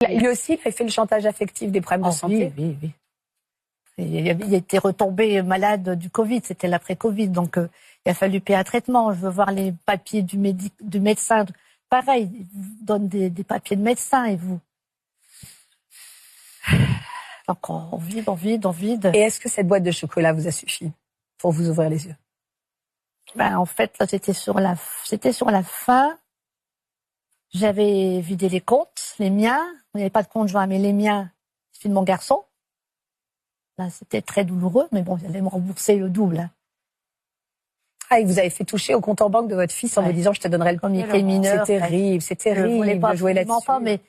Lui aussi, il a fait le chantage affectif des problèmes de santé. Oui, oui, oui. Il était retombé malade du Covid, c'était l'après-Covid, donc il a fallu payer un traitement. Je veux voir les papiers du médecin. Pareil, il vous donne des papiers de médecin et vous... Donc on vide. Et est-ce que cette boîte de chocolat vous a suffi pour vous ouvrir les yeux? Ben, en fait, là, c'était sur la fin. J'avais vidé les comptes, les miens. Il n'y avait pas de compte joint, mais les miens, c'est de mon garçon. Là, c'était très douloureux, mais bon, il allait me rembourser le double. Hein. Ah, et vous avez fait toucher au compte en banque de votre fils en vous disant je te donnerai le comme il était mineur. C'est terrible, c'est terrible. Je voulais pas de jouer là-dessus. pas, mais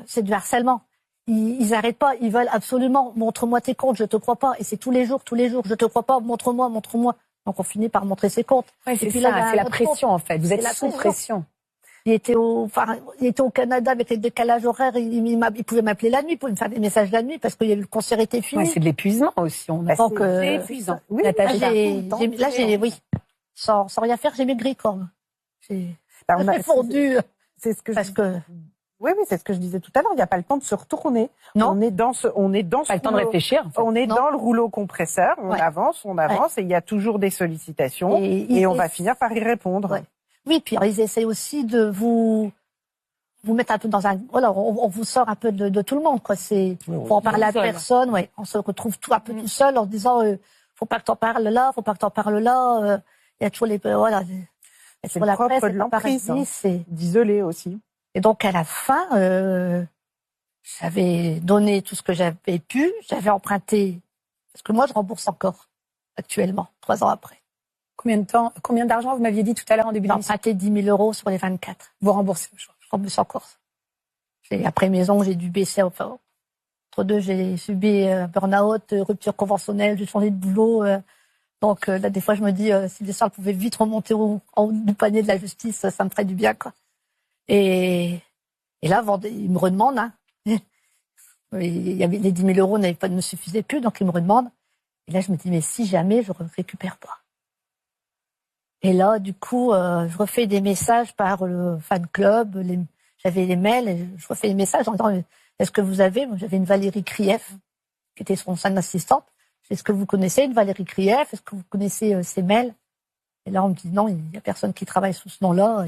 c'est du harcèlement. Ils arrêtent pas, ils veulent absolument montre-moi tes comptes, je te crois pas. Et c'est tous les jours, je te crois pas, montre-moi. Donc on finit par montrer ses comptes. Ouais, c'est ça, c'est la pression en fait. Vous êtes sous pression. Il était au Canada avec les décalages horaires. Il pouvait m'appeler la nuit, il pouvait me faire des messages la nuit parce que le concert était fini. Ouais, c'est de l'épuisement aussi. C'est épuisant. Oui, sans rien faire, j'ai maigri comme. J'ai fondu. C'est ce que Oui, c'est ce que je disais tout à l'heure. Il n'y a pas le temps de se retourner. Non. On est dans pas le temps de réfléchir. En fait. On est dans le rouleau compresseur. On avance, et il y a toujours des sollicitations et on va finir par y répondre. Ouais. Oui, puis ils essaient aussi de vous mettre un peu dans un... Voilà, on vous sort un peu de tout le monde, quoi. Faut en parler à personne, ouais. On se retrouve un peu tout seul en se disant, faut pas que t'en parles là, il y a toujours les... Voilà. C'est le propre de l'emprise, d'isoler aussi. Et donc, à la fin, j'avais donné tout ce que j'avais pu, j'avais emprunté... Parce que moi, je rembourse encore, actuellement, 3 ans après. Combien d'argent vous m'aviez dit tout à l'heure en début d'émission? J'ai emprunté 10 000 € sur les 24. Vous remboursez? Je rembourse encore. Après maison, j'ai dû baisser. Enfin, entre deux, j'ai subi burn-out, rupture conventionnelle, j'ai changé de boulot. Donc là, des fois, je me dis, si les soirs pouvaient vite remonter en haut du panier de la justice, ça me ferait du bien, quoi. Et là, ils me redemandent. Hein. Il y avait les 10 000 € ne me suffisaient plus, donc ils me redemandent. Et là, je me dis, mais si jamais je ne récupère pas. Et là, du coup, je refais des messages par le fan club. J'avais les mails, et je refais des messages en disant, est-ce que vous avez... Moi, j'avais une Valérie Krief, qui était son assistante. Est-ce que vous connaissez une Valérie Krief? Est-ce que vous connaissez ses mails? Et là, on me dit, non, il n'y a personne qui travaille sous ce nom-là.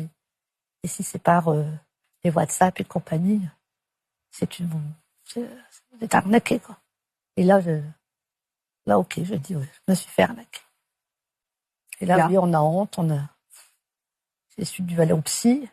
Et si c'est par les WhatsApp et compagnie, c'est arnaqué, quoi. Et là, ok, je dis, ouais, je me suis fait arnaquer. Et là, oui, on a honte, j'ai dû aller au psy.